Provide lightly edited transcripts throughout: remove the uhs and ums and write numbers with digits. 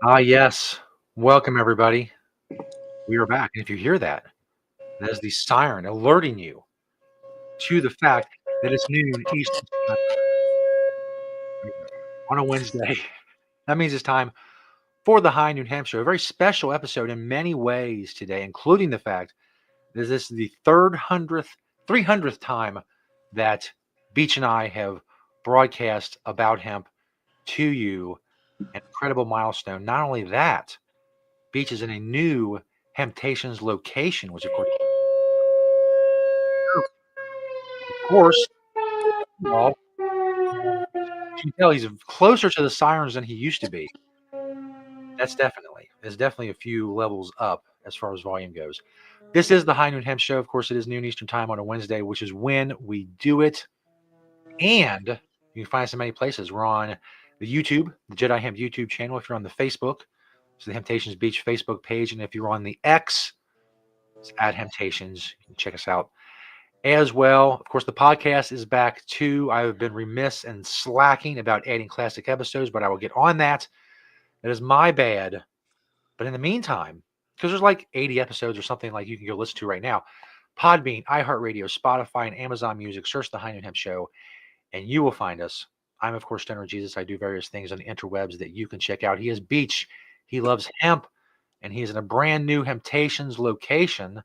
Yes. Welcome, everybody. We are back. And if you hear that, that is the siren alerting you to the fact that it's noon Eastern Time on a Wednesday. That means it's time for the High Noon Hemp Show. A very special episode in many ways today, including the fact that this is the 300th time that Beach and I have broadcast about hemp to you. An incredible milestone. Not only that, Beach is in a new Hemptations location, which of course, well, you can tell he's closer to the sirens than he used to be. There's definitely a few levels up as far as volume goes. This is the High Noon Hemp Show. Of course, it is noon Eastern Time on a Wednesday, which is when we do it. And you can find us in many places. We're on the YouTube, the Jedi Hemp YouTube channel. If you're on the Facebook, it's the Hemptations Beach Facebook page. And if you're on the X, it's at Hemptations. You can check us out as well. Of course, the podcast is back too. I have been remiss and slacking about adding classic episodes, but I will get on that. That is my bad. But in the meantime, because there's like 80 episodes or something like you can go listen to right now, Podbean, iHeartRadio, Spotify, and Amazon Music, search the High Noon Hemp Show, and you will find us. I'm, of course, Stoner Jesus. I do various things on the interwebs that you can check out. He is Beach. He loves hemp, and he is in a brand new Hemptations location.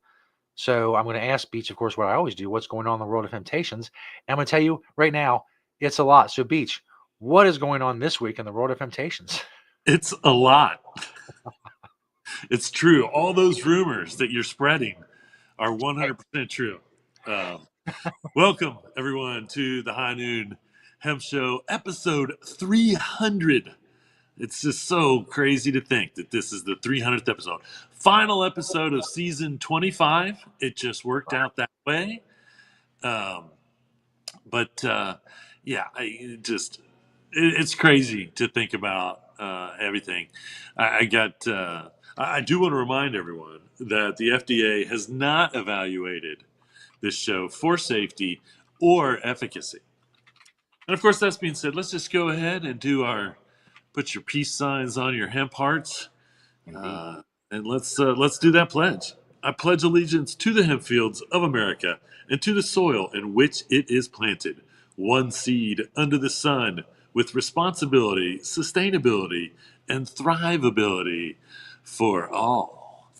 So I'm going to ask Beach, of course, what I always do, what's going on in the world of Hemptations. And I'm going to tell you right now, it's a lot. So, Beach, what is going on this week in the world of Hemptations? It's a lot. It's true. All those rumors that you're spreading are 100% true. Um, Welcome, everyone, to the High Noon Hemp Show, episode 300. It's just so crazy to think that this is the 300th episode. Final episode of season 25. It just worked out that way. Um, but yeah, it's crazy to think about everything. I got. I do want to remind everyone that the FDA has not evaluated this show for safety or efficacy. And of course, that's being said, let's just go ahead and do our put your peace signs on your hemp hearts, Indeed. uh, and let's do that pledge. I pledge allegiance to the hemp fields of America and to the soil in which it is planted. One seed under the sun with responsibility, sustainability, and thrivability for all.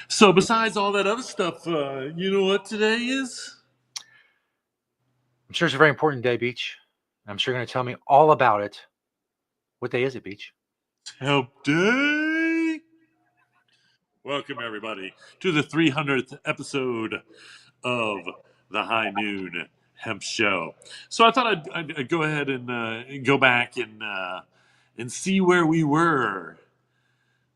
So, besides all that other stuff, you know what today is? I'm sure it's a very important day, Beach. I'm sure you're going to tell me all about it. What day is it, Beach? Hemp Day! Welcome, everybody, to the 300th episode of the High Noon Hemp Show. So I thought I'd go ahead and go back and see where we were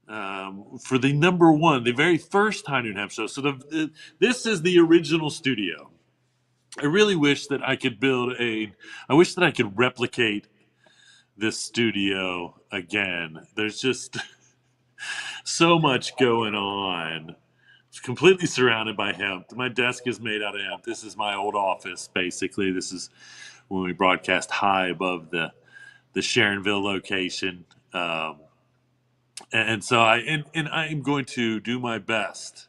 for the number one, the very first High Noon Hemp Show. So this is the original studio. I really wish that I could I wish that I could replicate this studio again. There's just so much going on. It's completely surrounded by hemp. My desk is made out of hemp. This is my old office, basically. This is when we broadcast high above the Sharonville location. And so and I'm going to do my best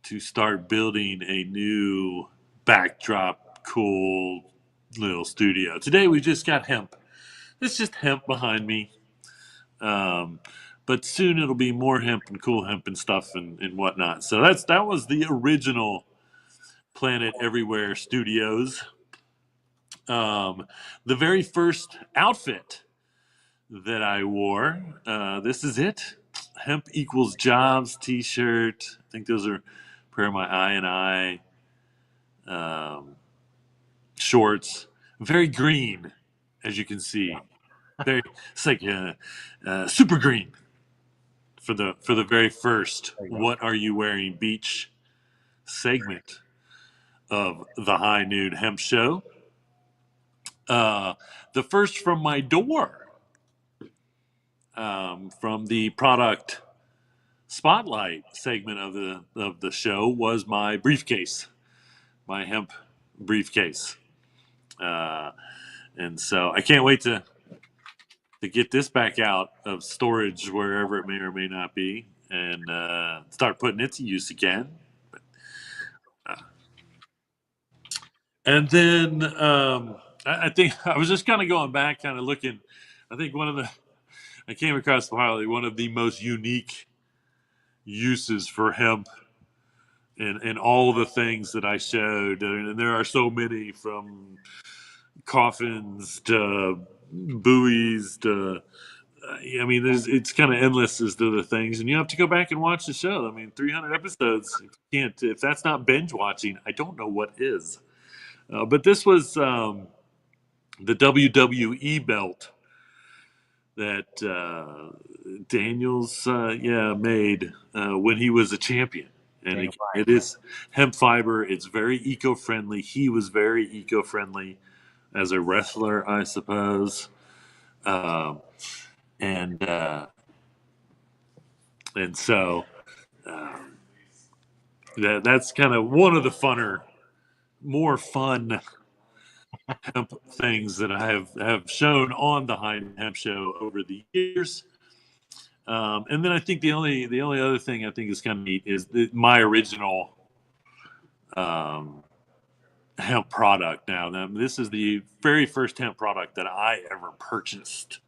to start building a new backdrop, cool little studio. Today we just got hemp. It's just hemp behind me. Um, but soon it'll be more hemp and cool hemp and stuff and whatnot. So that was the original Planet Everywhere Studios. The very first outfit that I wore, this is it. Hemp equals jobs T-shirt. I think those are a pair of my I um, shorts. Very green, as you can see. Very, it's like super green for the very first There you go. "What Are You Wearing" beach segment of the High Noon Hemp Show. The first from my door, from the product spotlight segment of the show, was my briefcase, my hemp briefcase, uh, and so I can't wait to to get this back out of storage wherever it may or may not be, and start putting it to use again. And then I think I was just kind of going back, kind of looking. I think I came across probably one of the most unique uses for hemp and all the things that I showed. And there are so many, from coffins to buoys to, I mean, it's kind of endless as to the things. And you have to go back and watch the show. I mean, 300 episodes. If that's not binge watching, I don't know what is. But this was the WWE belt that Daniels made when he was a champion. And Daniel again, Bryan. it is hemp fiber. It's very eco-friendly. He was very eco-friendly as a wrestler, I suppose. Um, and and so that's kind of one of the more fun hemp things that I have shown on the High Hemp Show over the years. And then I think the only other thing I think is kind of neat is my original um, hemp product. Now, this is the very first hemp product that I ever purchased,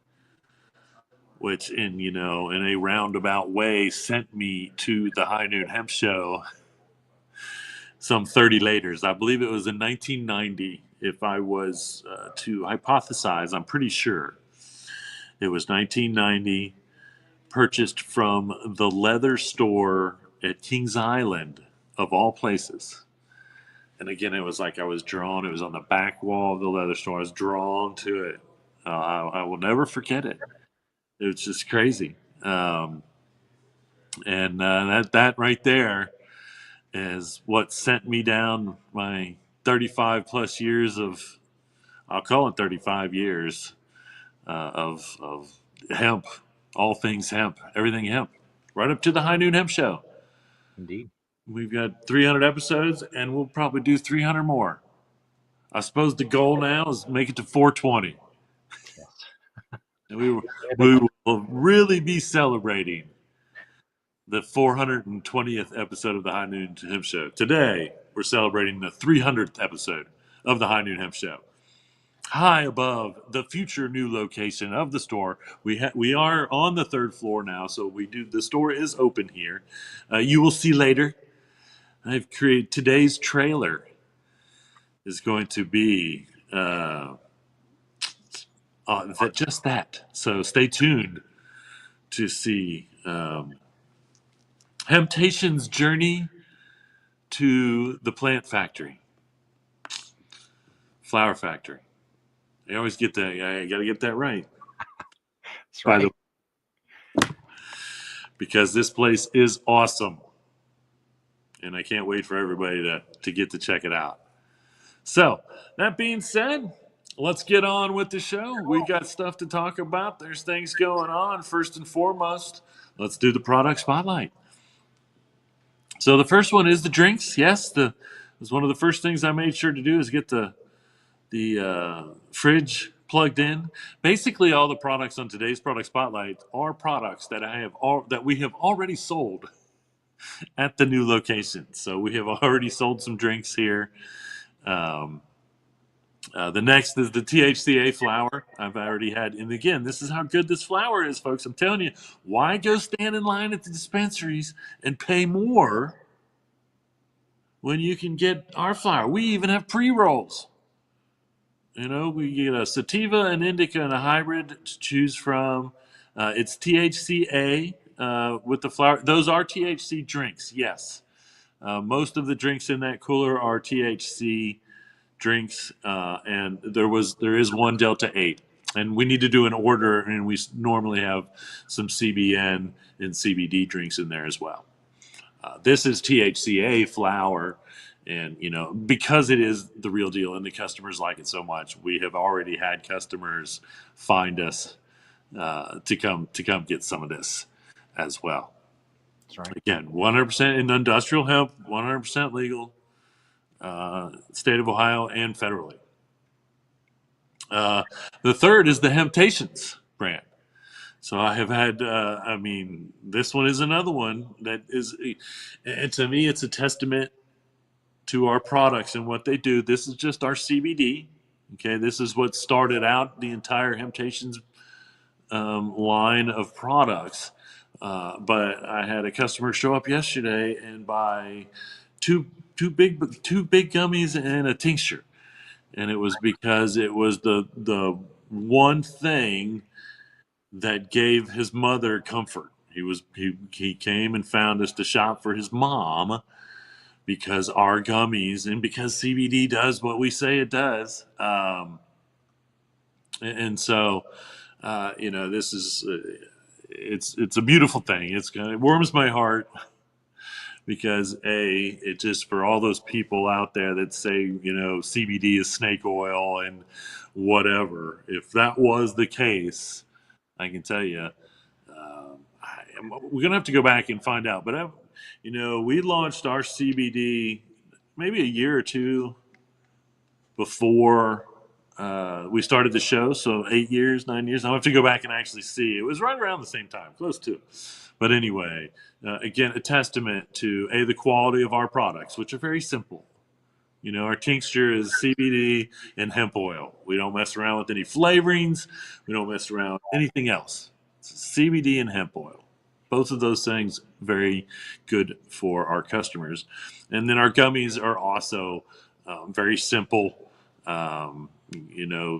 which in a roundabout way sent me to the High Noon Hemp Show some 30 later. I believe it was in 1990. If I was to hypothesize, I'm pretty sure it was 1990. Purchased from the leather store at Kings Island, of all places. And again, it was like I was drawn. It was on the back wall of the leather store. I was drawn to it. I will never forget it. It was just crazy. And that right there is what sent me down my 35 plus years of, I'll call it 35 years of hemp, all things hemp, everything hemp, right up to the High Noon Hemp Show. Indeed. We've got 300 episodes, and we'll probably do 300 more. I suppose the goal now is make it to 420. Yes. And we will really be celebrating the 420th episode of the High Noon Hemp Show. Today, we're celebrating the 300th episode of the High Noon Hemp Show. High above the future new location of the store, we are on the third floor now, so the store is open here. You will see later. I've created today's trailer is going to be just that. So stay tuned to see Hemptation's journey to the plant factory, flower factory. I always get that. I got to get that right. That's right. Because this place is awesome, and I can't wait for everybody to get to check it out. So that being said, let's get on with the show. We got stuff to talk about. There's things going on. First and foremost, let's do the product spotlight. So the first one is the drinks. Yes, was one of the first things I made sure to do is get the fridge plugged in. Basically, all the products on today's product spotlight are products that that we have already sold at the new location. So we have already sold some drinks here. The next is the THCA flower I've already had. And again, this is how good this flower is, folks. I'm telling you, why go stand in line at the dispensaries and pay more when you can get our flower? We even have pre-rolls. We get a sativa, an indica, and a hybrid to choose from. It's THCA with the flower. Those are THC drinks, yes. Most of the drinks in that cooler are THC drinks, and there is one Delta 8. And we need to do an order, and we normally have some CBN and CBD drinks in there as well. This is THCA flower, and because it is the real deal, and the customers like it so much, we have already had customers find us to come get some of this as well. That's right. Again, 100% in industrial hemp, 100% legal, state of Ohio and federally. The third is the Hemptations brand. So I have had, this one is another one that is, and to me, it's a testament to our products and what they do. This is just our CBD. Okay, this is what started out the entire Temptations line of products. But I had a customer show up yesterday and buy two two big gummies and a tincture, and it was because it was the one thing that gave his mother comfort. He came and found us to shop for his mom because our gummies and because CBD does what we say it does. And so, this is it's a beautiful thing. It warms my heart because it just for all those people out there that say CBD is snake oil and whatever. If that was the case, I can tell you, we're gonna have to go back and find out. But we launched our CBD maybe a year or two before we started the show. So 8 years, 9 years. I'll have to go back and actually see. It was right around the same time, close to. But anyway, again, a testament to the quality of our products, which are very simple. Our tincture is CBD and hemp oil. We don't mess around with any flavorings. We don't mess around with anything else. It's CBD and hemp oil. Both of those things very good for our customers. And then our gummies are also very simple,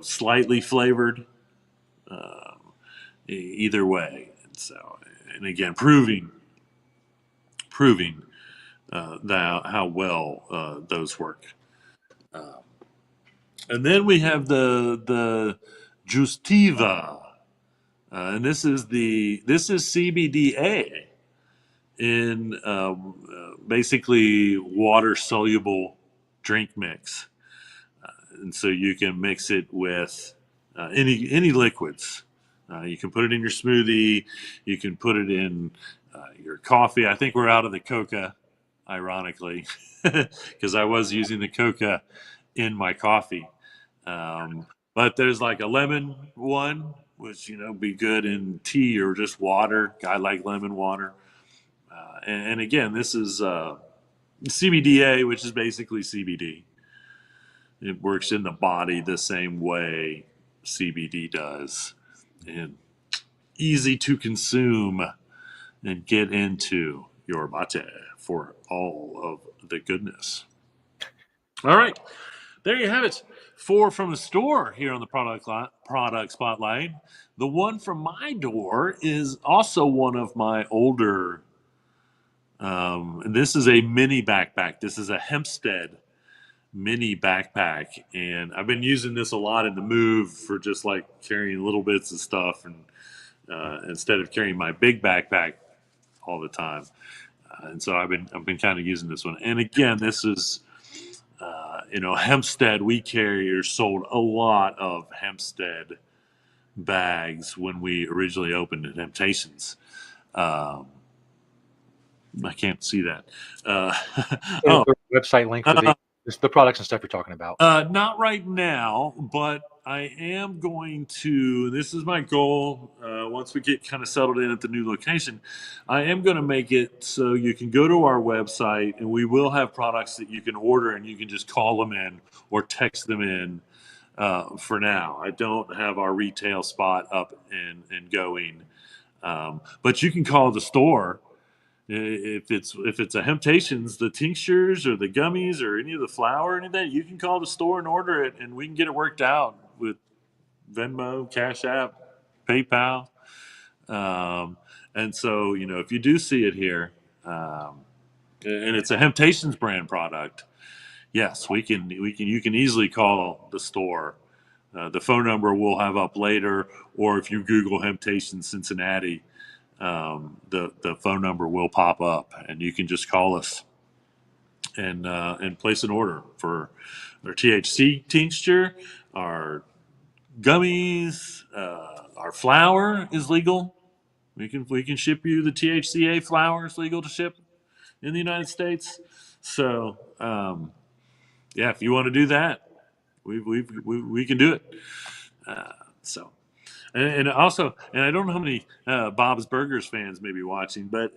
slightly flavored, either way. And again, proving how well those work. And then we have the Justiva, and this is CBDA in basically water soluble drink mix, and so you can mix it with any liquids. You can put it in your smoothie. You can put it in your coffee. I think we're out of the coca, ironically, because I was using the coca in my coffee. But there's like a lemon one, which be good in tea or just water. I like lemon water. And again, this is CBDA, which is basically CBD. It works in the body the same way CBD does, and easy to consume and get into your mate for all of the goodness. All right. There you have it. 4 from the store here on the product spotlight. The one from my door is also one of my older. This is a mini backpack. This is a Hempstead mini backpack, and I've been using this a lot in the move for just like carrying little bits of stuff, and instead of carrying my big backpack all the time. And so I've been kind of using this one. And again, this is Hempstead, we carry or sold a lot of Hempstead bags when we originally opened at Temptations. Um, I can't see that. Oh, The website link for the products and stuff you're talking about. not right now, but I am going to. This is my goal. Once we get kind of settled in at the new location, I am going to make it so you can go to our website and we will have products that you can order and you can just call them in or text them in. For now, I don't have our retail spot up and going, but you can call the store if it's a Hemptations, the tinctures or the gummies or any of the flour or anything, you can call the store and order it, and we can get it worked out with Venmo, Cash App, PayPal. And so, if you do see it here, and it's a Hemptations brand product, yes, we can. You can easily call the store. The phone number we'll have up later, or if you Google Hemptations Cincinnati, the phone number will pop up, and you can just call us and place an order for our THC tincture, our gummies, our flour is legal. We can ship you the THCA flour is legal to ship in the United States. So yeah, if you want to do that, we can do it. So And also, and I don't know how many Bob's Burgers fans may be watching, but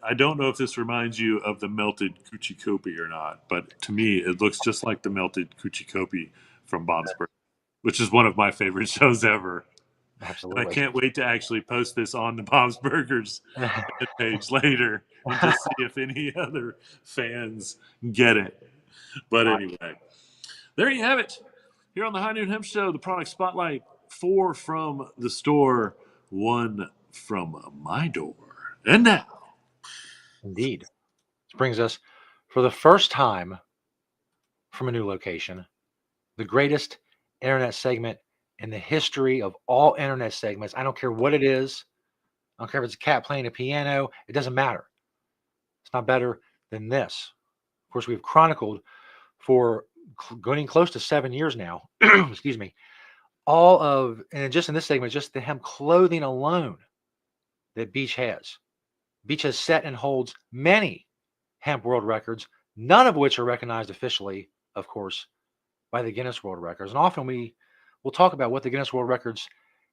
I don't know if this reminds you of the melted coochie kopi or not. But to me, it looks just like the melted coochie kopi from Bob's Burgers, which is one of my favorite shows ever. And I Absolutely. can't wait to actually post this on the Bob's Burgers page later and to see if any other fans get it. But anyway, there you have it. Here on the High Noon Hemp Show, the product spotlight: 4 from the store, 1 from my door. And now, Indeed. This brings us, for the first time from a new location, the greatest internet segment in the history of all internet segments. I don't care what it is. I don't care if it's a cat playing a piano. It doesn't matter. It's not better than this. Of course, we've chronicled for going close to 7 years now. Excuse me. All of, and just in this segment, just the hemp clothing alone that Beach has. Beach has set and holds many hemp world records, none of which are recognized officially, of course, by the Guinness World Records. And often we will talk about what the Guinness World Records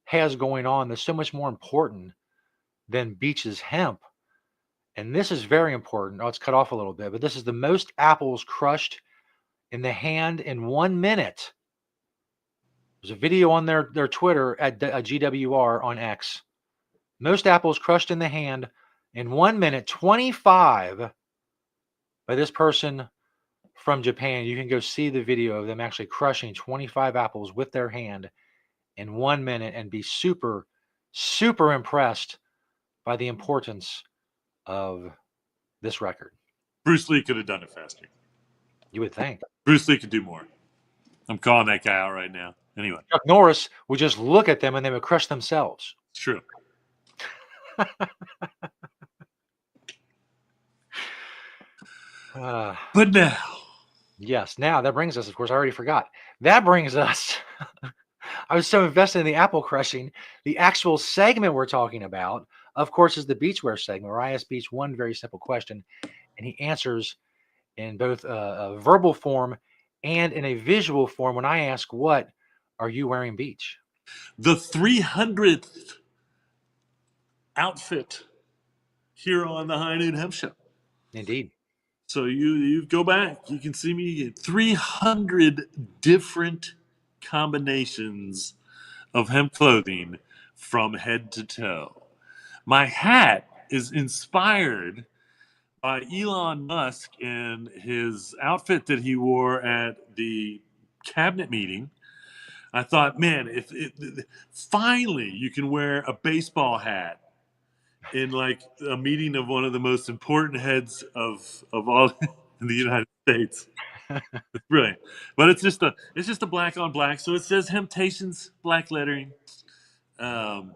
has going on that's so much more important than Beach's hemp. And this is very important. Oh, it's cut off a little bit, but this is the most apples crushed in the hand in 1 minute. There's a video on their Twitter at GWR on X. Most apples crushed in the hand in 1 minute, 25 by this person from Japan. You can go see the video of them actually crushing 25 apples with their hand in 1 minute and be super, super impressed by the importance of this record. Bruce Lee could have done it faster. You would think. Bruce Lee could do more. I'm calling that guy out right now. Anyway, Chuck Norris would just look at them and they would crush themselves. it's true. But now, Yes. Now that brings us, of course, I already forgot. That brings us, I was so invested in the apple crushing. The actual segment we're talking about, of course, is the beachwear segment where I ask Beach one very simple question and he answers in both a verbal form and in a visual form when I ask, what are you wearing, Beach? the 300th outfit here on the High Noon Hemp Show. Indeed. So you go back, you can see me get 300 different combinations of hemp clothing from head to toe. My hat is inspired by Elon Musk and his outfit that he wore at the cabinet meeting. I thought, man, if finally you can wear a baseball hat in like a meeting of one of the most important heads of all in the United States. It's brilliant, but it's just a black on black, so it says Temptations black lettering. Um,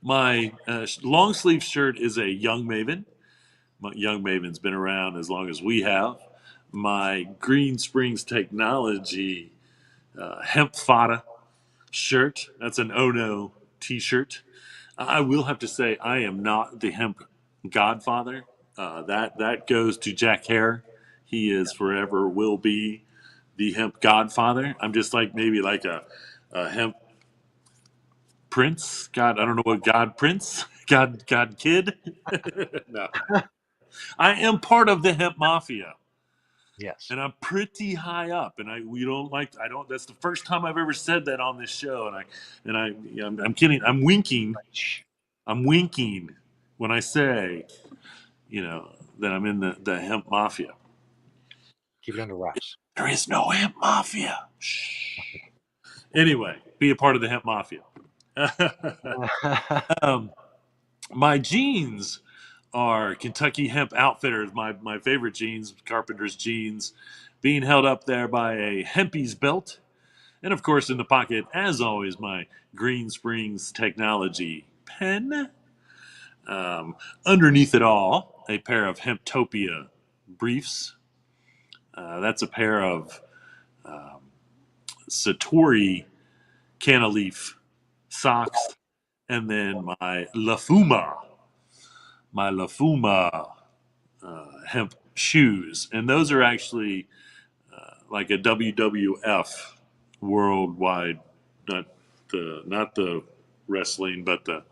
my long sleeve shirt is a Young Maven. My Young Maven's been around as long as we have. My Green Springs Technology hemp fada shirt. That's an Ono t-shirt. I will have to say I am not the hemp godfather. That goes to Jack Hare. He is forever will be the hemp godfather. I'm just like maybe like a hemp prince. God, I don't know what God prince. God kid. No, I am part of the hemp mafia. Yes. And I'm pretty high up, and we don't like I don't. That's the first time I've ever said that on this show, I'm kidding. I'm winking. I'm winking when I say, that I'm in the hemp mafia. Keep it under wraps. There is no hemp mafia. Shh. Anyway, be a part of the hemp mafia. um, my jeans are Kentucky Hemp Outfitters. My favorite jeans, Carpenter's jeans, being held up there by a Hempy's belt. And of course, in the pocket, as always, my Green Springs Technology pen. Underneath it all, a pair of Hemptopia briefs. That's a pair of Satori Canaleaf socks. And then my La Fuma hemp shoes. And those are actually like a WWF worldwide, not not the wrestling, but the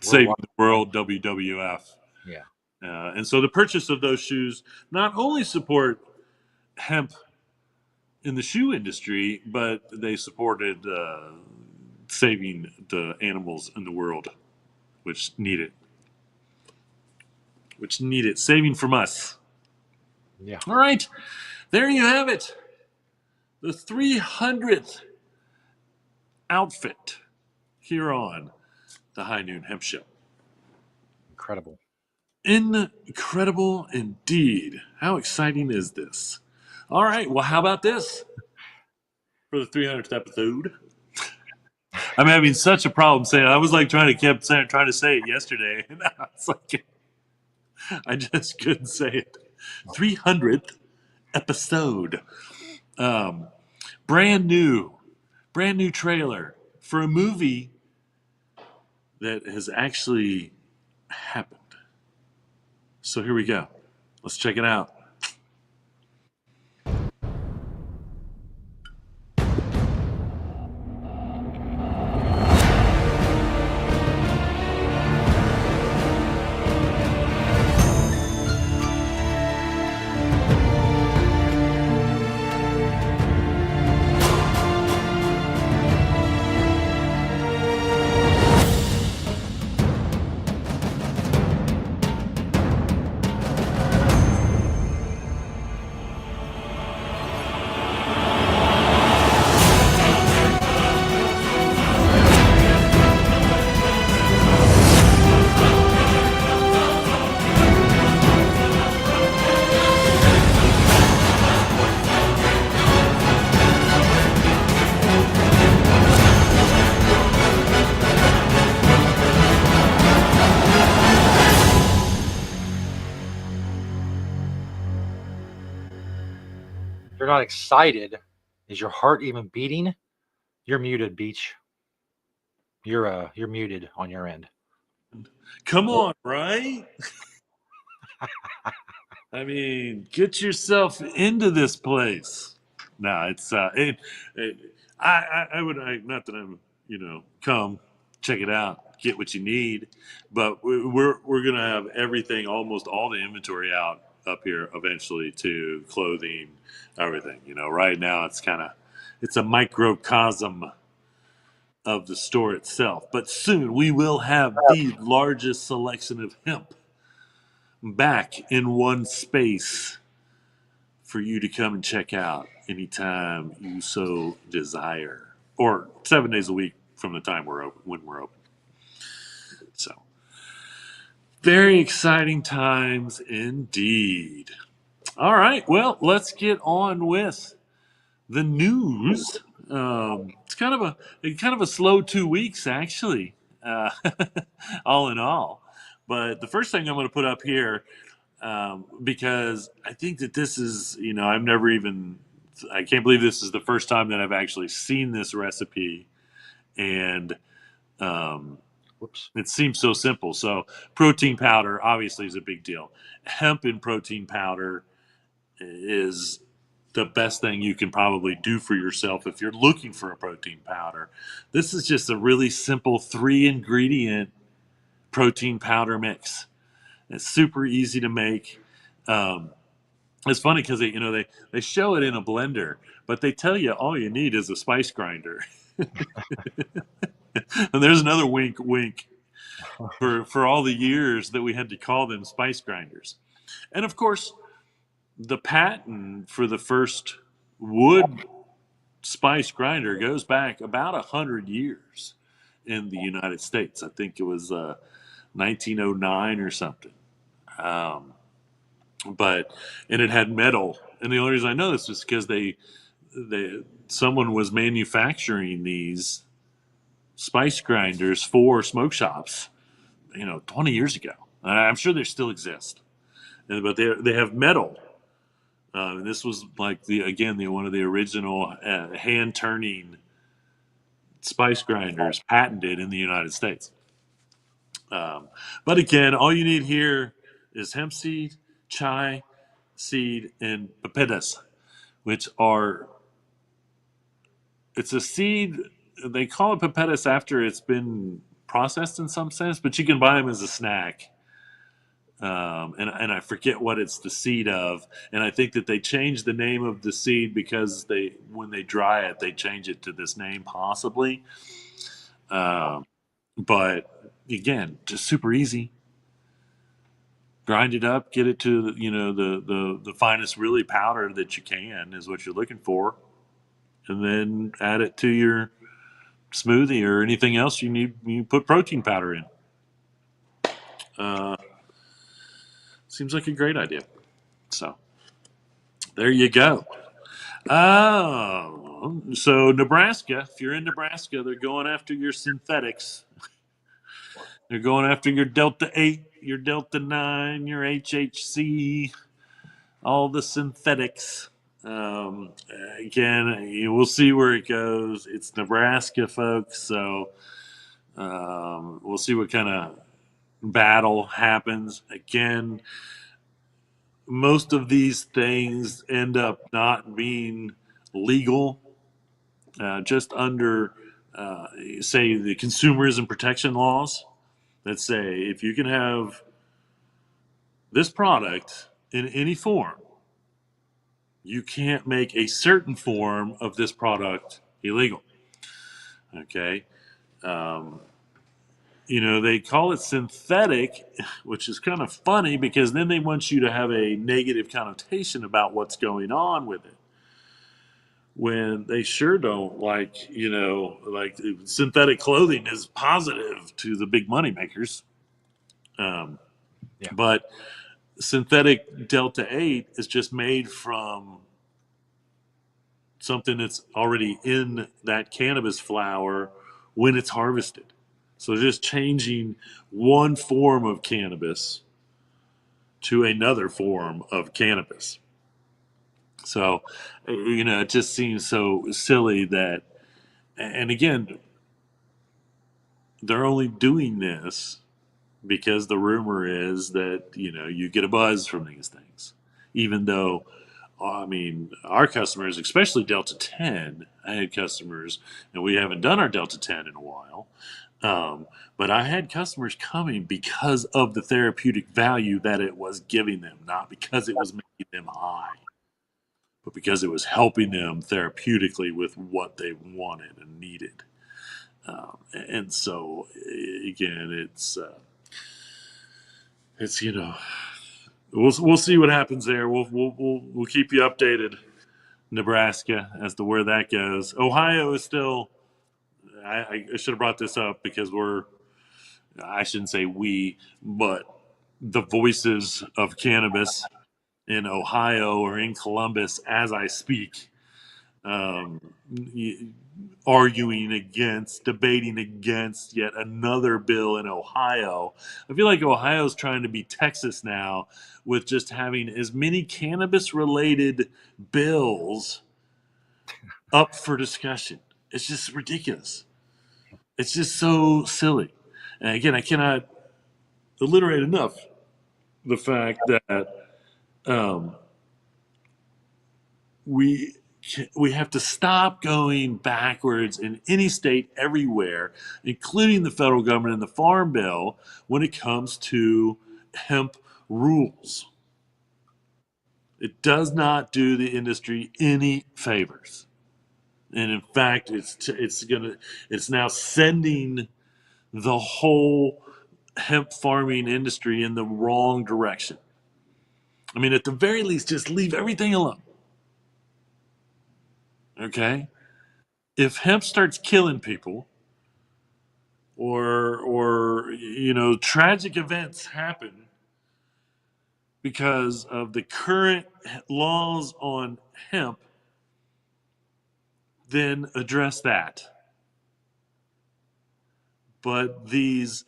Saving Worldwide. the World WWF. Yeah. And so the purchase of those shoes not only support hemp in the shoe industry, but they supported saving the animals in the world, which need it, saving from us. Yeah. All right, there you have it. The 300th outfit here on the High Noon Hemp Show. Incredible. Incredible indeed. How exciting is this? All right, well, how about this for the 300th episode? I'm having such a problem saying. I was like trying to say it yesterday, and it's like I just couldn't say it. 300th episode. Um, brand new trailer for a movie that has actually happened. So here we go. Let's check it out. If you're not excited, is your heart even beating? You're muted, Beach. You're muted on your end. Come on, right? I mean, get yourself into this place. No, it's I would not that I'm come check it out, get what you need, but we're gonna have everything, almost all the inventory out up here eventually, to clothing, everything. Right now it's a microcosm of the store itself, but soon we will have the largest selection of hemp back in one space for you to come and check out anytime you so desire, or 7 days a week from the time we're open, when we're open. So, very exciting times indeed. All right, well, let's get on with the news. It's kind of a slow 2 weeks actually, uh, all in all. But the first thing I'm going to put up here, because I think that this is, I can't believe this is the first time that I've actually seen this recipe, and Whoops. it seems so simple. So, protein powder obviously is a big deal. Hemp in protein powder is the best thing you can probably do for yourself if you're looking for a protein powder. This is just a really simple 3-ingredient protein powder mix. It's super easy to make. It's funny because they show it in a blender, but they tell you all you need is a spice grinder. And there's another wink, wink, for all the years that we had to call them spice grinders. And of course, the patent for the first wood spice grinder goes back about 100 years in the United States. I think it was 1909 or something. Um, but and it had metal, and the only reason I know this is because someone was manufacturing these spice grinders for smoke shops, 20 years ago. I'm sure they still exist, but they have metal. And this was like one of the original hand turning spice grinders patented in the United States. But again, all you need here is hemp seed, chai seed, and pepitas, which are, it's a seed they call it pipettes after it's been processed in some sense, but you can buy them as a snack. And I forget what it's the seed of, and I think that they changed the name of the seed because when they dry it, they change it to this name possibly. Um, but again, just super easy. Grind it up, get it to the finest really powder that you can is what you're looking for, and then add it to your smoothie or anything else you need. You put protein powder in. Uh, Seems like a great idea. So there you go. Oh, so Nebraska, if you're in Nebraska, they're going after your synthetics. They're going after your Delta 8, your Delta 9, your HHC, all the synthetics. Um, Again, we'll see where it goes. It's Nebraska, folks, so we'll see what kind of battle happens. Again, most of these things end up not being legal, just under, say, the consumerism protection laws that say if you can have this product in any form, you can't make a certain form of this product illegal. Okay. Um, they call it synthetic, which is kind of funny because then they want you to have a negative connotation about what's going on with it. When they sure don't, like synthetic clothing is positive to the big money makers. Um, Yeah. but synthetic Delta 8 is just made from something that's already in that cannabis flower when it's harvested. So just changing one form of cannabis to another form of cannabis. So, it just seems so silly that, and again, they're only doing this because the rumor is that, you get a buzz from these things. Even though, I mean, our customers, especially Delta 10, I had customers, and we haven't done our Delta 10 in a while. But I had customers coming because of the therapeutic value that it was giving them, not because it was making them high, but because it was helping them therapeutically with what they wanted and needed. And so, again, it's we'll see what happens there. We'll keep you updated, Nebraska, as to where that goes. Ohio is still. I should have brought this up because I shouldn't say we, but the voices of cannabis in Ohio or in Columbus as I speak, um, arguing against, debating against yet another bill in Ohio. I feel like Ohio's trying to be Texas now with just having as many cannabis related bills up for discussion. It's just ridiculous. It's just so silly. And again, I cannot alliterate enough the fact that um, we we have to stop going backwards in any state everywhere, including the federal government and the farm bill, when it comes to hemp rules. It does not do the industry any favors, and in fact, it's now sending the whole hemp farming industry in the wrong direction. I mean, at the very least, just leave everything alone. Okay? If hemp starts killing people, or tragic events happen because of the current laws on hemp, then address that. But these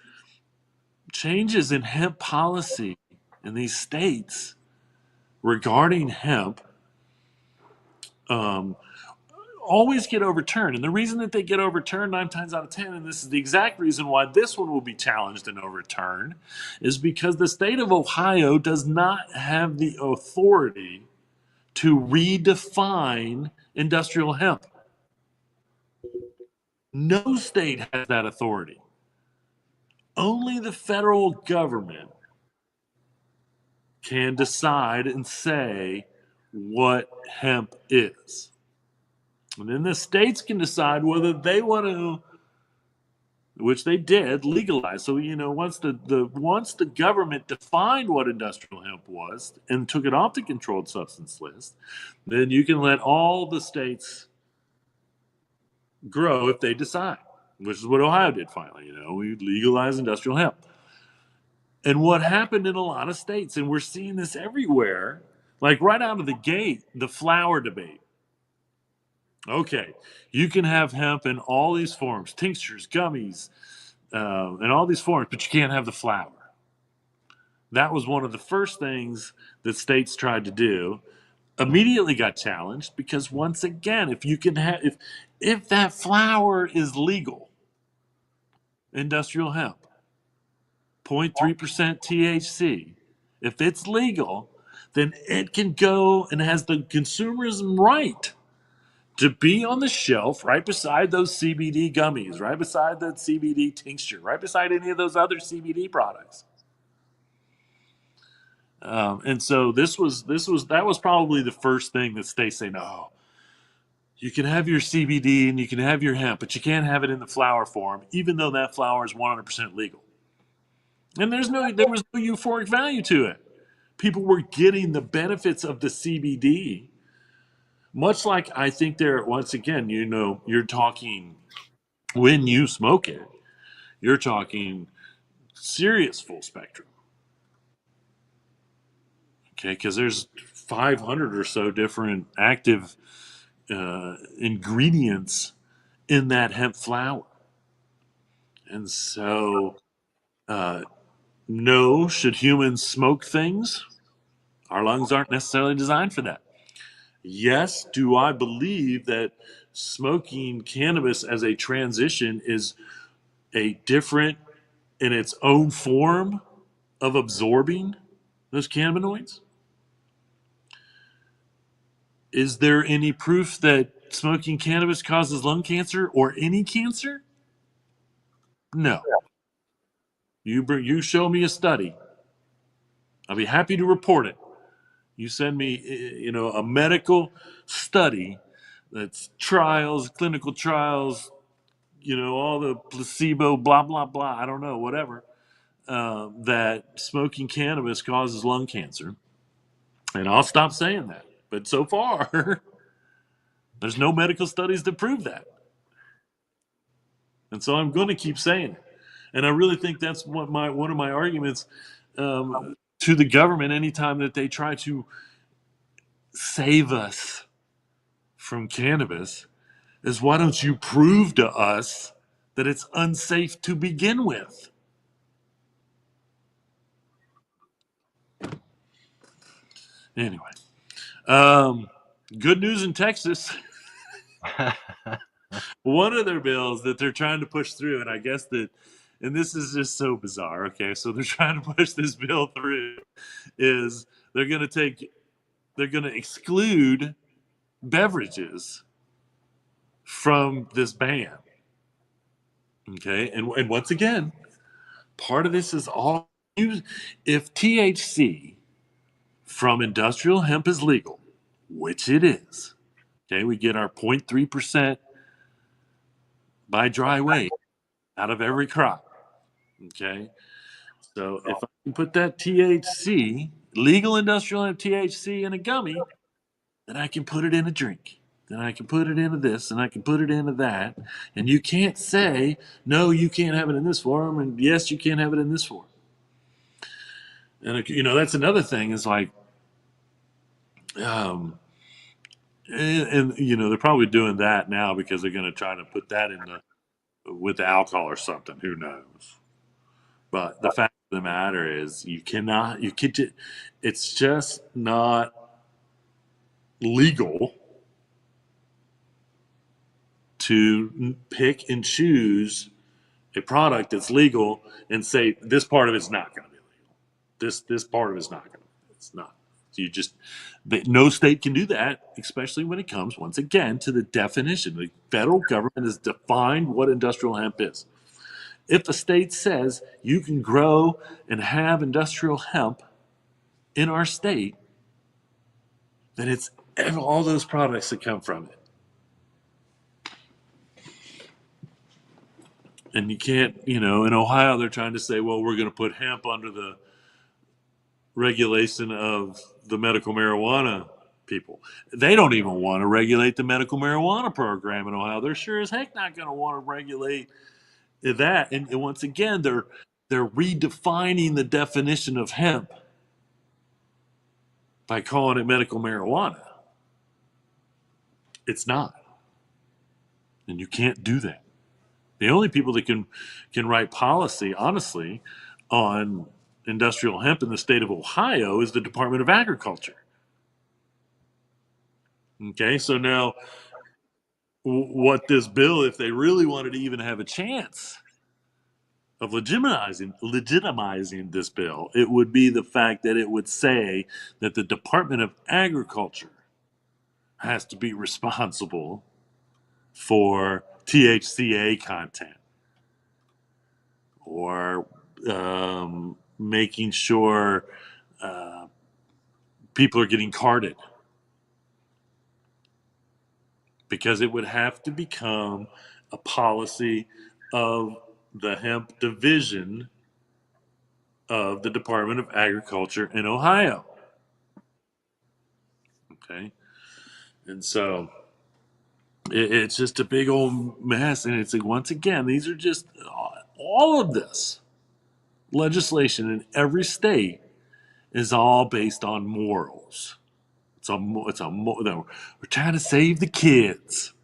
changes in hemp policy in these states regarding hemp um, always get overturned. And the reason that they get overturned 9 times out of 10, and this is the exact reason why this one will be challenged and overturned, is because the state of Ohio does not have the authority to redefine industrial hemp. No state has that authority. Only the federal government can decide and say what hemp is. And then the states can decide whether they want to, which they did, legalize. So once the government defined what industrial hemp was and took it off the controlled substance list, then you can let all the states grow if they decide, which is what Ohio did finally. We legalized industrial hemp. And what happened in a lot of states, and we're seeing this everywhere, like right out of the gate, the flower debate. Okay, you can have hemp in all these forms, tinctures, gummies, and all these forms, but you can't have the flower. That was one of the first things that states tried to do. Immediately got challenged because once again, if you can have if that flower is legal, industrial hemp, 0.3% THC, if it's legal, then it can go and has the consumerism right to be on the shelf right beside those CBD gummies, right beside the CBD tincture, right beside any of those other CBD products. And so that was probably the first thing that states say no. You can have your CBD and you can have your hemp, but you can't have it in the flower form, even though that flower is 100% legal. And there was no euphoric value to it. People were getting the benefits of the CBD, much like I think once again, you're talking when you smoke it, you're talking serious full spectrum. Okay, because there's 500 or so different active ingredients in that hemp flower. And so, no, should humans smoke things? Our lungs aren't necessarily designed for that. Yes, do I believe that smoking cannabis as a transition is a different in its own form of absorbing those cannabinoids? Is there any proof that smoking cannabis causes lung cancer or any cancer? No. You show me a study. I'll be happy to report it. You send me, a medical study that's trials, clinical trials, all the placebo, blah blah blah. I don't know, whatever. That smoking cannabis causes lung cancer, and I'll stop saying that. But so far, there's no medical studies that prove that, and so I'm going to keep saying it. And I really think that's one of my arguments to the government anytime that they try to save us from cannabis is why don't you prove to us that it's unsafe to begin with? Anyway, good news in Texas. One of their bills that they're trying to push through, and I guess and this is just so bizarre. Okay, so they're trying to push this bill through, is they're going to exclude beverages from this ban. Okay, and once again, part of this is all if THC from industrial hemp is legal, which it is. Okay, we get our 0.3% by dry weight out of every crop. Okay, so if I can put that THC, legal industrial hemp THC in a gummy, then I can put it in a drink. Then I can put it into this, and I can put it into that. And you can't say, no, you can't have it in this form, and yes, you can't have it in this form. And that's another thing is like, um, they're probably doing that now because they're going to try to put that in with the alcohol or something. Who knows? But the fact of the matter is, it's just not legal to pick and choose a product that's legal and say this part of it's not going to be legal. This part of it's not going to. It's not. No state can do that, especially when it comes, once again, to the definition. The federal government has defined what industrial hemp is. If a state says you can grow and have industrial hemp in our state, then it's all those products that come from it. And you can't, in Ohio, they're trying to say, well, we're going to put hemp under the regulation of the medical marijuana people. They don't even want to regulate the medical marijuana program in Ohio. They're sure as heck not going to want to regulate that. And once again, they're redefining the definition of hemp by calling it medical marijuana. It's not. And you can't do that. The only people that can write policy, honestly, on industrial hemp in the state of Ohio is the Department of Agriculture. Okay, so now what this bill, if they really wanted to even have a chance of legitimizing this bill, it would be the fact that it would say that the Department of Agriculture has to be responsible for THCA content or making sure people are getting carded, because it would have to become a policy of the hemp division of the Department of Agriculture in Ohio. Okay. And so it's just a big old mess. And it's like, once again, these are just all of this legislation in every state is all based on morals. We're trying to save the kids.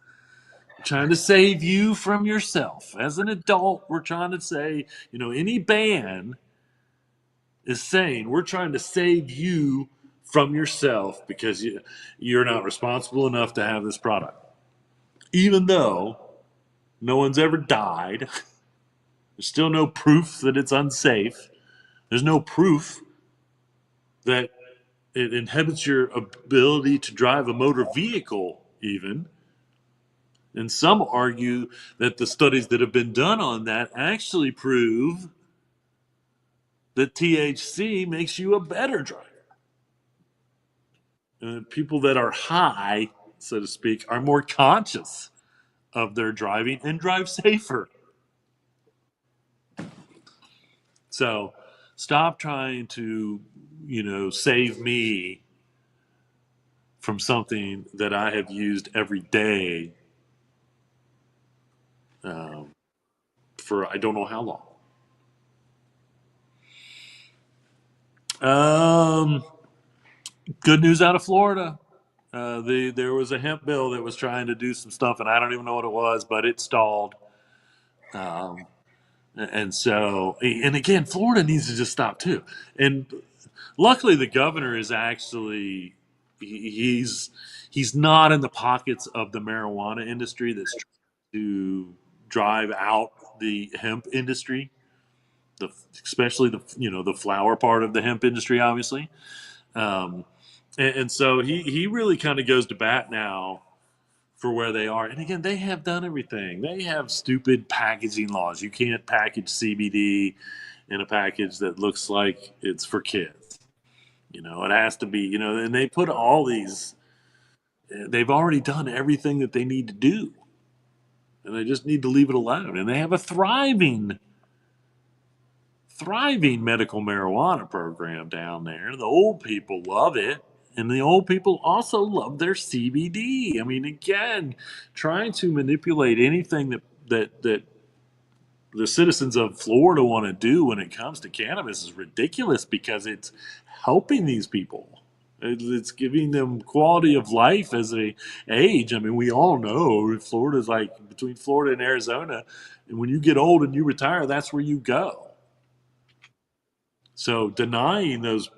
We're trying to save you from yourself. As an adult, we're trying to say, any ban is saying we're trying to save you from yourself because you're not responsible enough to have this product. Even though no one's ever died, there's still no proof that it's unsafe. There's no proof that it inhibits your ability to drive a motor vehicle, even. And some argue that the studies that have been done on that actually prove that THC makes you a better driver. People that are high, so to speak, are more conscious of their driving and drive safer. So stop trying to, save me from something that I have used every day for I don't know how long. Good news out of Florida. There was a hemp bill that was trying to do some stuff, and I don't even know what it was, but it stalled. And again, Florida needs to just stop too. And luckily, the governor is actually he's not in the pockets of the marijuana industry that's trying to drive out the hemp industry, especially the flower part of the hemp industry, obviously. And so he really kind of goes to bat now for where they are. And again, they have done everything. They have stupid packaging laws. You can't package CBD in a package that looks like it's for kids. It has to be, and they put all these, they've already done everything that they need to do. And they just need to leave it alone. And they have a thriving medical marijuana program down there. The old people love it. And the old people also love their CBD. I mean, again, trying to manipulate anything that the citizens of Florida want to do when it comes to cannabis is ridiculous, because it's helping these people. It's giving them quality of life as they age. I mean, we all know Florida's like between Florida and Arizona. And when you get old and you retire, that's where you go. So denying those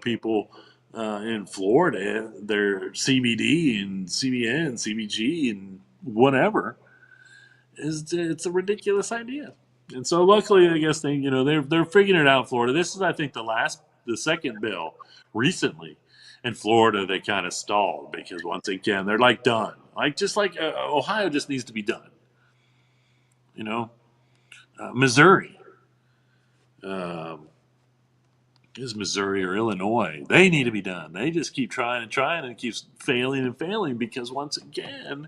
people in Florida their CBD and CBN, CBG, and whatever it's a ridiculous idea. And so luckily, I guess they're figuring it out in Florida. This is, I think, the last the second bill recently. In Florida, they kind of stalled because once again, they're like done. Like just like Ohio just needs to be done. You know, Missouri. Is Missouri or Illinois? They need to be done. They just keep trying and trying and it keeps failing and failing because once again,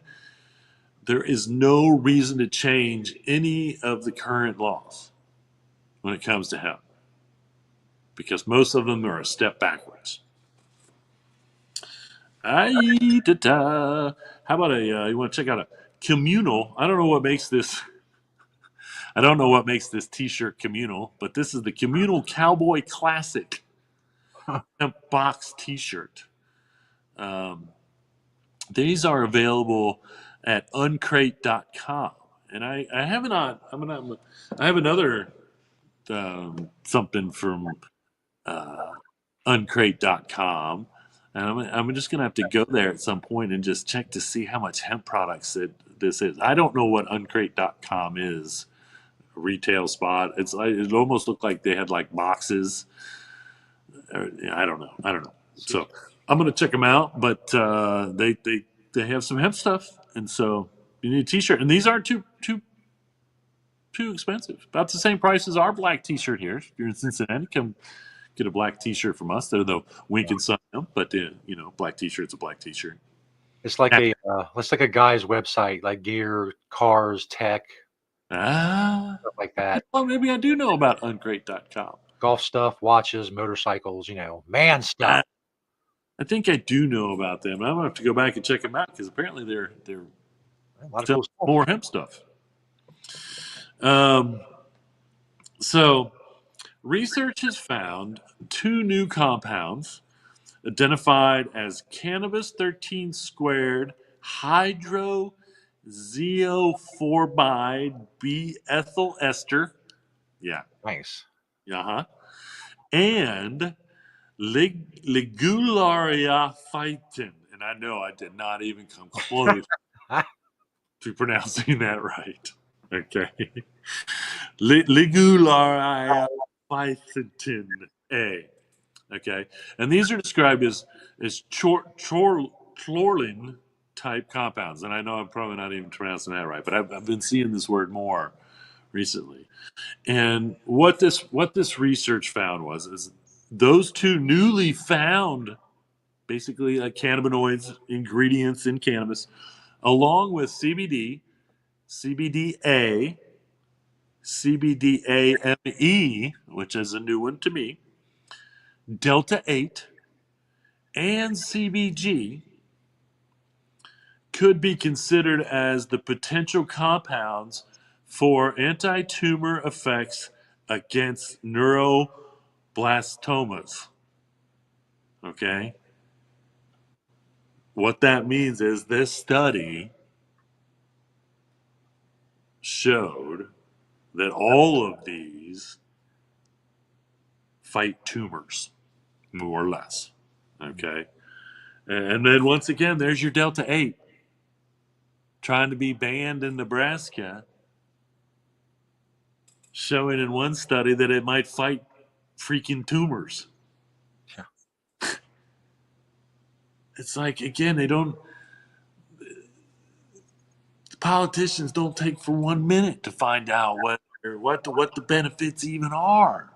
there is no reason to change any of the current laws when it comes to hemp because most of them are a step backwards. How about you want to check out a communal? I don't know what makes this. I don't know what makes this T-shirt communal, but this is the Communal Cowboy Classic hemp box T-shirt. Um, these are available at uncrate.com. And I have not. I have another something from uncrate.com. And I'm just going to have to go there at some point and just check to see how much hemp products this is. I don't know what uncrate.com is. A retail spot. It almost looked like they had like boxes. I don't know. So I'm going to check them out. But they have some hemp stuff, and so you need a T-shirt. And these aren't too expensive. About the same price as our black T-shirt here. If you're in Cincinnati, come get a black T-shirt from us. They're the Wink and Sun, but black T-shirt's a black T-shirt. It's like a guy's website, like gear, cars, tech, stuff like that. Well, maybe I do know about uncrate.com. Golf stuff, watches, motorcycles, man stuff. I think I do know about them. I'm gonna have to go back and check them out because apparently they're A lot of cool stuff. more hemp stuff. So research has found 2 new compounds identified as cannabis 13 squared hydrozeophormide B-ethyl ester. Yeah. Nice. Uh-huh. And Ligularia phyton. And I know I did not even come close to pronouncing that right. Okay. Ligularia phyton A. Okay. And these are described as chlorine type compounds. And I know I'm probably not even pronouncing that right, but I've been seeing this word more recently. And what this research found is those 2 newly found basically cannabinoids ingredients in cannabis, along with CBD, CBDA, CBDAME, which is a new one to me, Delta 8, and CBG could be considered as the potential compounds for anti-tumor effects against neuroblastomas. Okay? What that means is this study showed that all of these fight tumors, more or less. Okay? And then once again, there's your Delta 8 trying to be banned in Nebraska, showing in one study that it might fight freaking tumors. Yeah. It's like, again, the politicians don't take for 1 minute to find out what the benefits even are,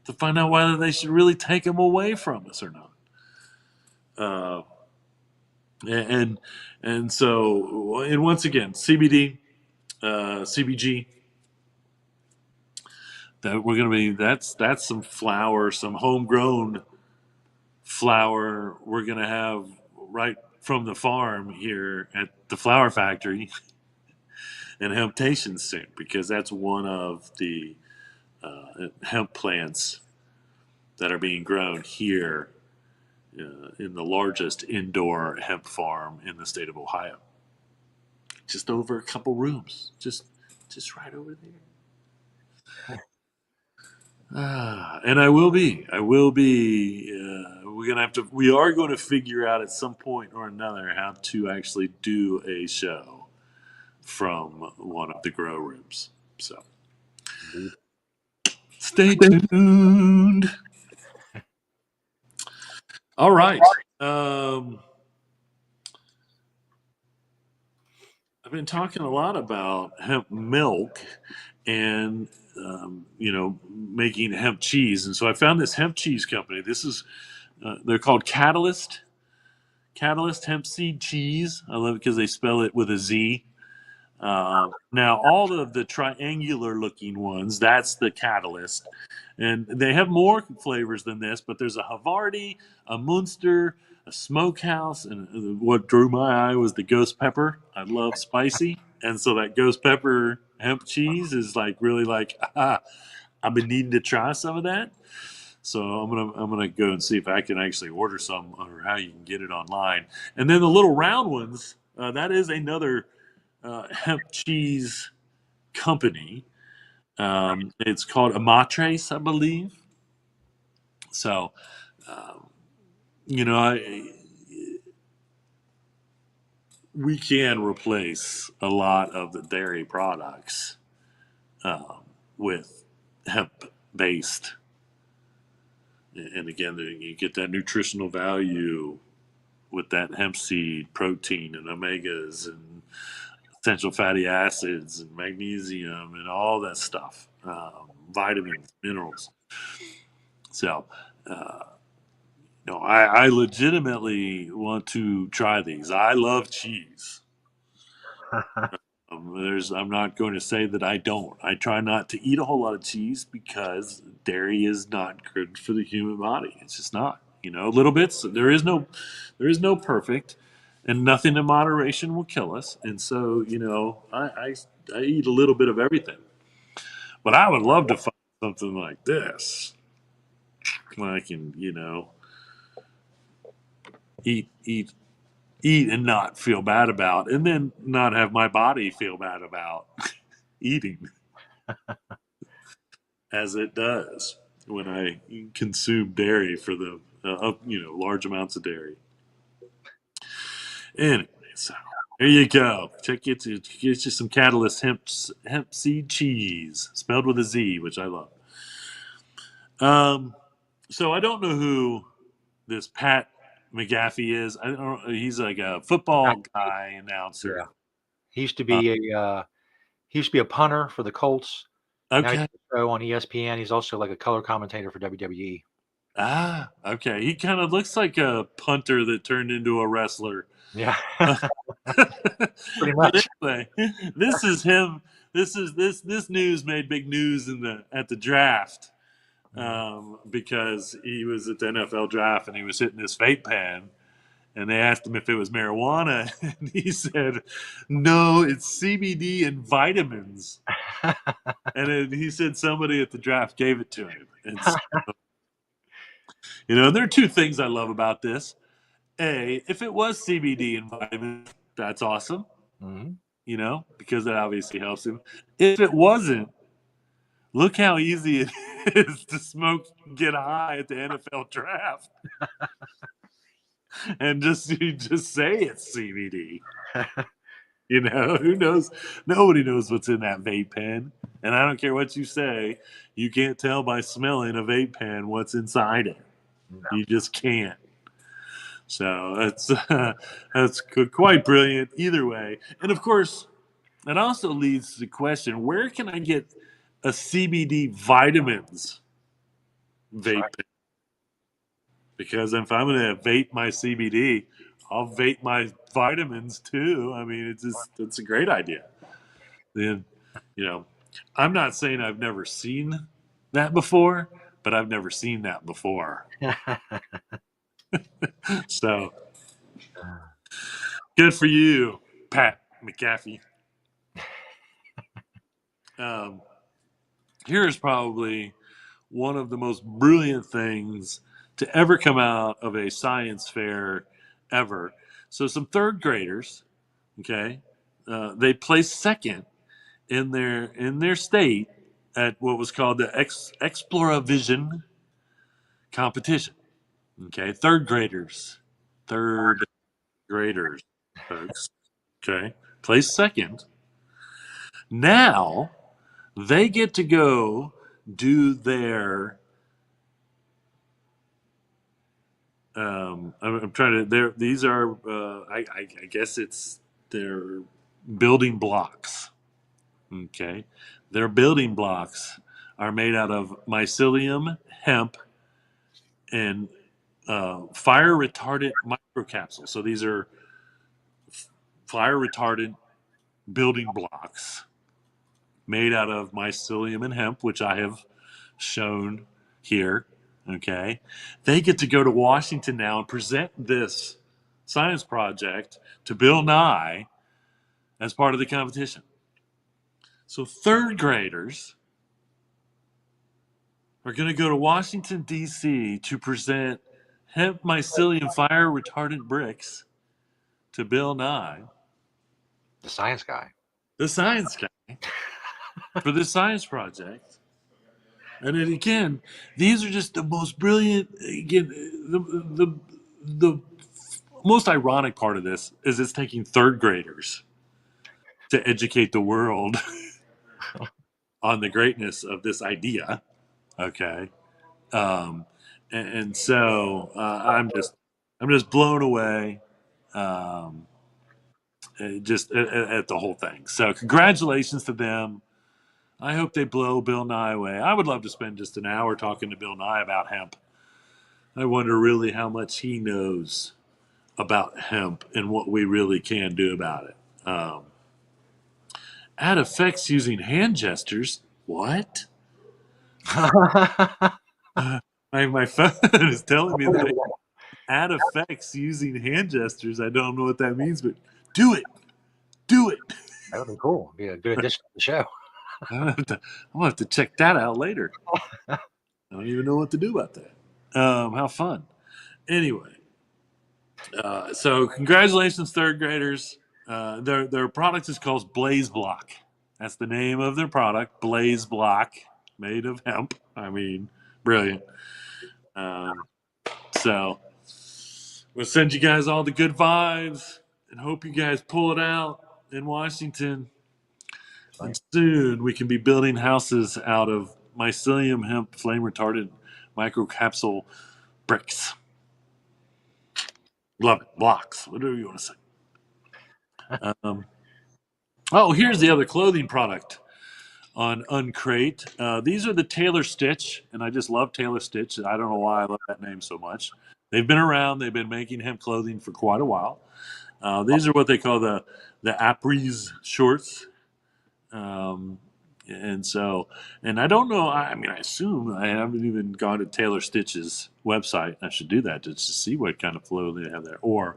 to find out whether they should really take them away from us or not. And so, and once again, CBD, CBG, that's some flour, some homegrown flour we're gonna have right from the farm here at the flower factory and Hemptation soon, because that's one of the hemp plants that are being grown here in the largest indoor hemp farm in the state of Ohio. Just over a couple rooms, just right over there. And I will be. We are going to figure out at some point or another how to actually do a show from one of the grow rooms. So, Indeed. stay tuned. All right. I've been talking a lot about hemp milk and making hemp cheese, and so I found this hemp cheese company. This is they're called Catalyst Hemp Seed Cheese. I love it because they spell it with a Z. Now, all of the triangular looking ones, that's the Catalyst. And they have more flavors than this, but there's a Havarti, a Munster, a Smokehouse, and what drew my eye was the ghost pepper. I love spicy. And so that ghost pepper hemp cheese is like really like, I've been needing to try some of that. So I'm gonna go and see if I can actually order some or how you can get it online. And then the little round ones, that is another hemp cheese company. It's called Amatres, I believe. So, um, you know, we can replace a lot of the dairy products um, with hemp based. And again, you get that nutritional value with that hemp seed, protein and omegas and essential fatty acids and magnesium and all that stuff, vitamins, minerals. So, uh, no, I legitimately want to try these. I love cheese. I'm not going to say that I don't. I try not to eat a whole lot of cheese because dairy is not good for the human body. It's just not. Little bits. There is no perfect, and nothing in moderation will kill us. And so, I eat a little bit of everything. But I would love to find something like this. I can, eat and not feel bad about, and then not have my body feel bad about eating as it does when I consume dairy for the large amounts of dairy. Anyway, so there you go. Get you some Catalyst hemp seed cheese, spelled with a Z, which I love. Um, so I don't know who this Pat McAfee is. I don't. He's like a football guy Yeah. announcer. He used to Uh, be a punter for the Colts. Now he's okay. on a show on ESPN. He's also like a color commentator for WWE. Okay. He kind of looks like a punter that turned into a wrestler. Yeah, pretty But much. anyway, this is him. This news made big news at the draft Mhm. because he was at the NFL draft and he was hitting his vape pen, and they asked him if it was marijuana, and he said, "No, it's CBD and vitamins." And then he said somebody at the draft gave it to him, and so, there are two things I love about this. A, if it was CBD and vitamins, that's awesome, Mhm. because that obviously helps him. If it wasn't, look how easy it is to smoke, get high at the NFL draft, and you just say it's CBD. Who knows? Nobody knows what's in that vape pen, and I don't care what you say. You can't tell by smelling a vape pen what's inside it. No. You just can't. So that's quite brilliant either way. And of course, it also leads to the question: where can I get a CBD vitamins That's right. vape pen? Because if I'm going to vape my CBD, I'll vape my vitamins too. I mean, it's a great idea. Then, you know, I'm not saying I've never seen that before, but I've never seen that before. So good for you, Pat McAfee. Um, Here is probably one of the most brilliant things to ever come out of a science fair ever. So some third graders, okay, they placed second in their state at what was called the Exploravision competition. Okay, third graders, folks. Okay, placed second. Now they get to go do their I'm trying to. These are. I guess it's their building blocks. Okay, their building blocks are made out of mycelium, hemp, and fire retardant microcapsules. So these are fire retardant building blocks made out of mycelium and hemp, which I have shown here. Okay. They get to go to Washington now and present this science project to Bill Nye as part of the competition. So third graders are going to go to Washington, D.C. to present hemp mycelium fire retardant bricks to Bill Nye, The science guy. the science guy, for this science project. And then again, these are just the most brilliant. Again, the most ironic part of this is it's taking third graders to educate the world on the greatness of this idea. Okay, um, and so I'm just blown away. Um, just at the whole thing. So congratulations to them. I hope they blow Bill Nye away. I would love to spend just an hour talking to Bill Nye about hemp. I wonder really how much he knows about hemp and what we really can do about it. Add effects using hand gestures. What? My phone is telling me that I add effects using hand gestures. I don't know what that means, but do it. Do it. That would be cool. Be a good addition to the show. I'll have to check that out later. I don't even know what to do about that. How fun. Anyway, so congratulations, third graders. Their product is called Blaze Block. That's the name of their product, Blaze Block, made of hemp. I mean, brilliant. Um, so we'll send you guys all the good vibes and hope you guys pull it out in Washington. And soon we can be building houses out of mycelium hemp flame retardant microcapsule bricks. Love it. Blocks. Whatever you want to say. Oh, here's the other clothing product on Uncrate. These are the Taylor Stitch, and I just love Taylor Stitch. I don't know why I love that name so much. They've been around. They've been making hemp clothing for quite a while. These are what they call the apres shorts. Um, and so, and I don't know. I mean, I assume I haven't even gone to Taylor Stitch's website. I should do that just to see what kind of flow they have there, or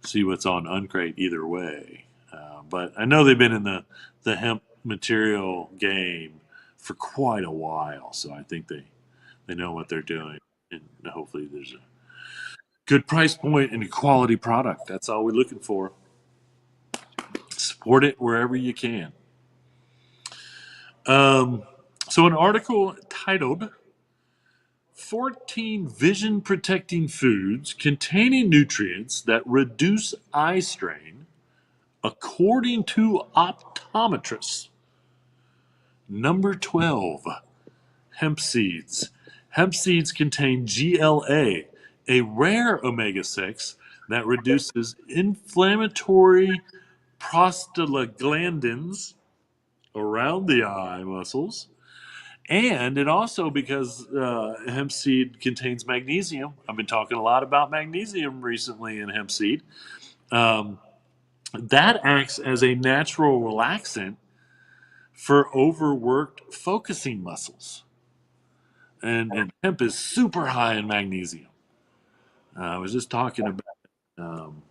see what's on Uncrate. Either way, but I know they've been in the hemp material game for quite a while, so I think they know what they're doing, and hopefully there's a good price point and a quality product. That's all we're looking for. Support it wherever you can. So, an article titled 14 Vision Protecting Foods Containing Nutrients That Reduce Eye Strain, according to optometrists. Number 12, hemp seeds. Hemp seeds contain GLA, a rare omega 6 that reduces inflammatory prostaglandins around the eye muscles. And it also, because hemp seed contains magnesium, I've been talking a lot about magnesium recently in hemp seed. Um, that acts as a natural relaxant for overworked focusing muscles. And hemp is super high in magnesium. I was just talking about, um,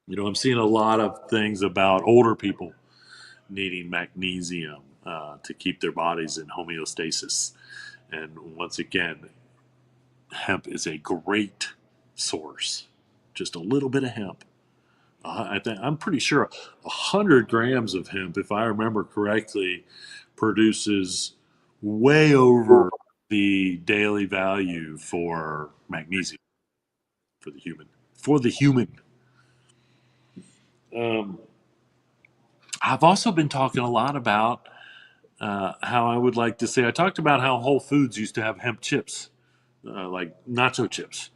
I'm seeing a lot of things about older people needing magnesium to keep their bodies in homeostasis. And once again, hemp is a great source. Just a little bit of hemp. I'm pretty sure 100 grams of hemp, if I remember correctly, produces way over the daily value for magnesium for the human. For the human. Um, I've also been talking a lot about how I would like to say, I talked about how Whole Foods used to have hemp chips, like nacho chips.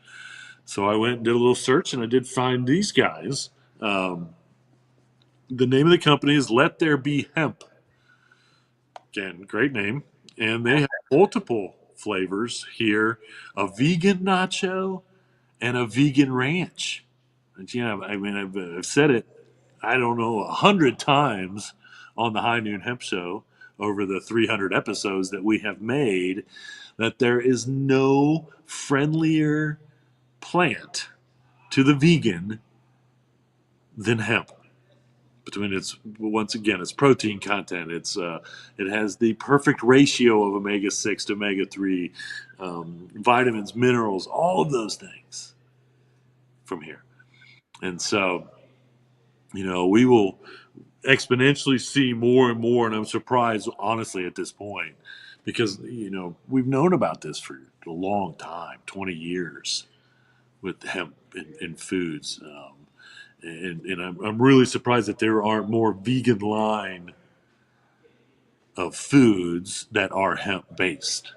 So I went and did a little search, and I did find these guys. Um, the name of the company is Let There Be Hemp. Again, great name. And they have multiple flavors here: a vegan nacho and a vegan ranch. And, I mean, I've said it, I don't know, 100 times on the High Noon Hemp Show over the 300 episodes that we have made that there is no friendlier plant to the vegan than hemp. Between its, once again, its protein content, it has the perfect ratio of omega 6 to omega 3, vitamins, minerals, all of those things from here. And so, we will exponentially see more and more. And I'm surprised, honestly, at this point, because we've known about this for a long time, 20 years with hemp in foods. And I'm really surprised that there aren't more vegan line of foods that are hemp based.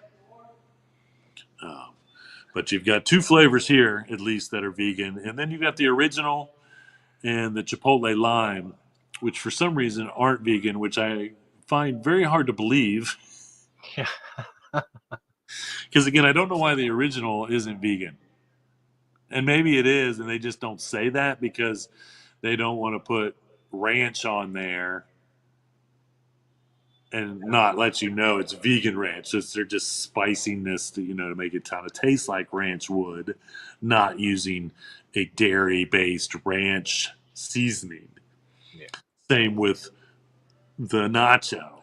But you've got two flavors here, at least, that are vegan, and then you've got the original and the Chipotle lime, which for some reason aren't vegan, which I find very hard to believe. Yeah. Because again, I don't know why the original isn't vegan, and maybe it is, and they just don't say that because they don't want to put ranch on there and not let you know it's vegan ranch. They're just spicing this to make it kind of taste like ranch would, not using a dairy based ranch seasoning. Yeah. Same with the nacho.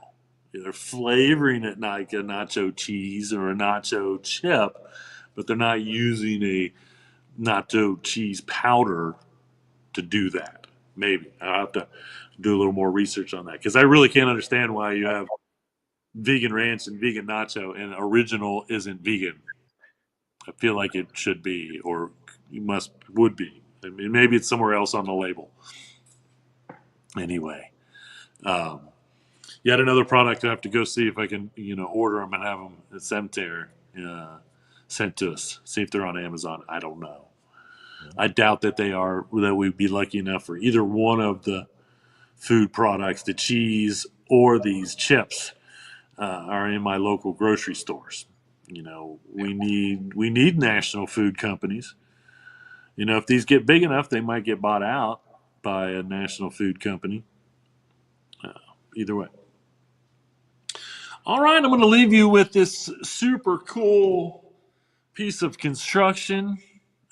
They're flavoring it like a nacho cheese or a nacho chip, but they're not using a nacho cheese powder to do that. Maybe I'll have to do a little more research on that because I really can't understand why you have vegan ranch and vegan nacho and original isn't vegan. I feel like it should be, or would be. I mean, maybe it's somewhere else on the label. Anyway, um, yet another product I have to go see if I can order them and have them sent to us. See if they're on Amazon. I don't know. I doubt that they are. That we'd be lucky enough for either one of the food products, the cheese or these chips, are in my local grocery stores. We need national food companies. If these get big enough, they might get bought out by a national food company. Either way. All right, I'm going to leave you with this super cool piece of construction.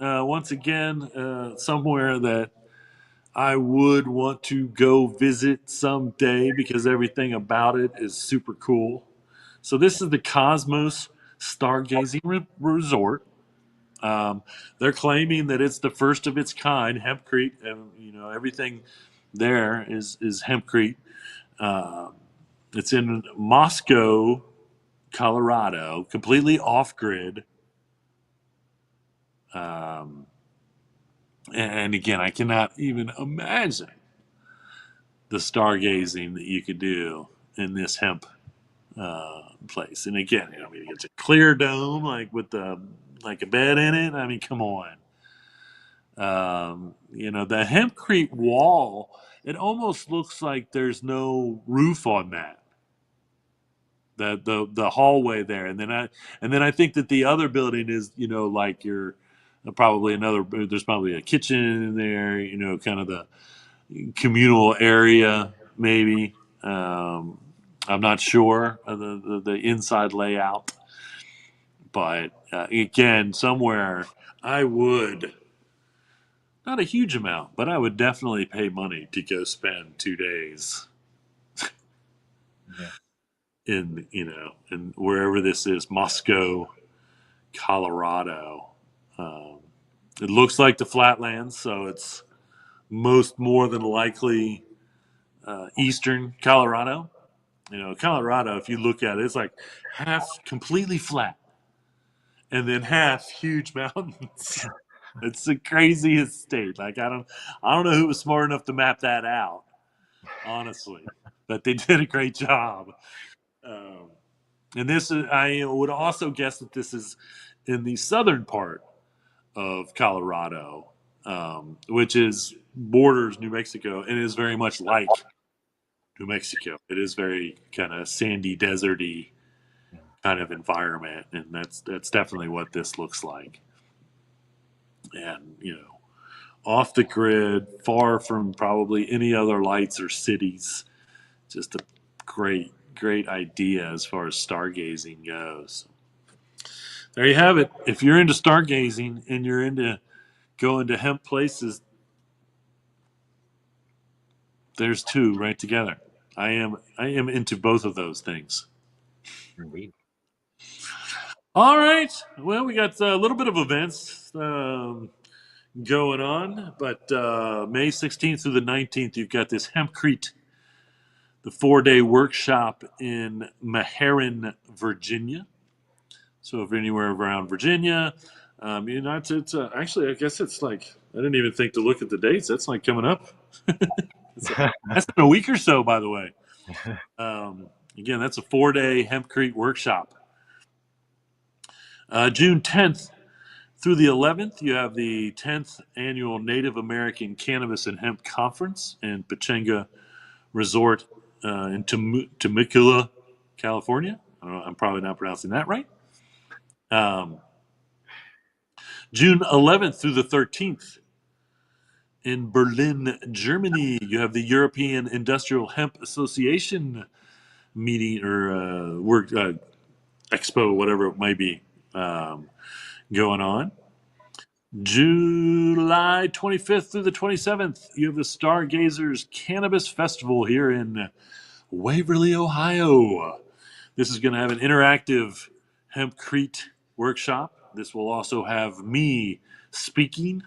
Once again, somewhere that I would want to go visit someday because everything about it is super cool. So this is the Cosmos Stargazing Resort. They're claiming that it's the first of its kind, hempcrete, and everything there is hempcrete. Uh, it's in Moscow, Colorado, completely off grid. Um, and again, I cannot even imagine the stargazing that you could do in this hemp place. And again, I mean, it's a clear dome, like a bed in it. I mean, come on. The hempcrete wall. It almost looks like there's no roof on that. The hallway there, and then I think that the other building is like your probably another. There's probably a kitchen in there. Kind of the communal area maybe. I'm not sure of the inside layout, but again, somewhere I would, not a huge amount, but I would definitely pay money to go spend 2 days Yeah. in wherever this is, Moscow, Colorado. Um, it looks like the flatlands, so it's more than likely eastern Colorado. Colorado, if you look at it, it's like half completely flat and then half huge mountains. It's the craziest state. Like I don't know who was smart enough to map that out, honestly, but they did a great job. Um, and this is, I would also guess that this is in the southern part of Colorado, which is borders New Mexico and is very much like New Mexico. It is very kind of sandy, deserty kind of environment, and that's definitely what this looks like. And off the grid, far from probably any other lights or cities. Just a great idea as far as stargazing goes. There you have it. If you're into stargazing and you're into going to hemp places, there's two right together. I am into both of those things. Indeed. All right. Well, we got a little bit of events going on, but May 16th through the 19th, you've got this Hempcrete, the 4-day workshop in Meherrin, Virginia. So if you're anywhere around Virginia, it's actually, I guess it's like, I didn't even think to look at the dates. That's like coming up. That's in a week or so, by the way. Again, that's a 4-day Hempcrete workshop. June 10th through the 11th, you have the 10th annual Native American Cannabis and Hemp Conference in Pechanga Resort in Temecula, California. I'm probably not pronouncing that right. June 11th through the 13th in Berlin, Germany, you have the European Industrial Hemp Association meeting or work expo, whatever it might be, going on. July 25th through the 27th, you have the Stargazers Cannabis Festival here in Waverly, Ohio. This is going to have an interactive Hempcrete workshop. This will also have me speaking,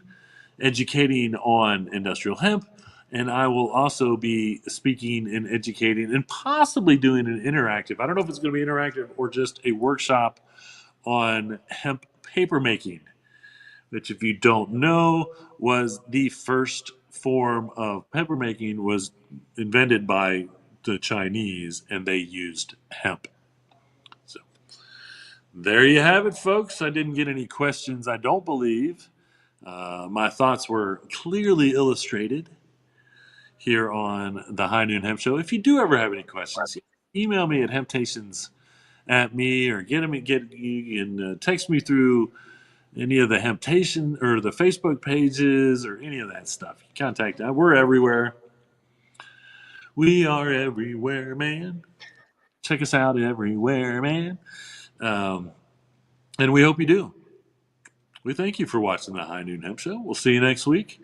educating on industrial hemp, and I will also be speaking and educating and possibly doing an interactive. I don't know if it's going to be interactive or just a workshop on hemp paper making, which, if you don't know, was the first form of paper making, was invented by the Chinese, and they used hemp. So there you have it, folks. I didn't get any questions, I don't believe. My thoughts were clearly illustrated here on the High Noon Hemp Show. If you do ever have any questions, email me at hemptations@me, or you can text me through any of the Hemptation or the Facebook pages or any of that stuff. You contact us. We're everywhere. We are everywhere, man. Check us out everywhere, man. And we hope you do. We thank you for watching the High Noon Hemp Show. We'll see you next week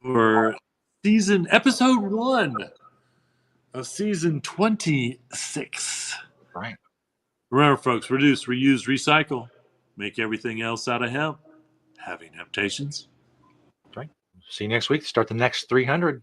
for episode 1 of season 26. Right. Remember, folks, reduce, reuse, recycle. Make everything else out of hemp. Having Hemptations. Right. See you next week. Start the next 300.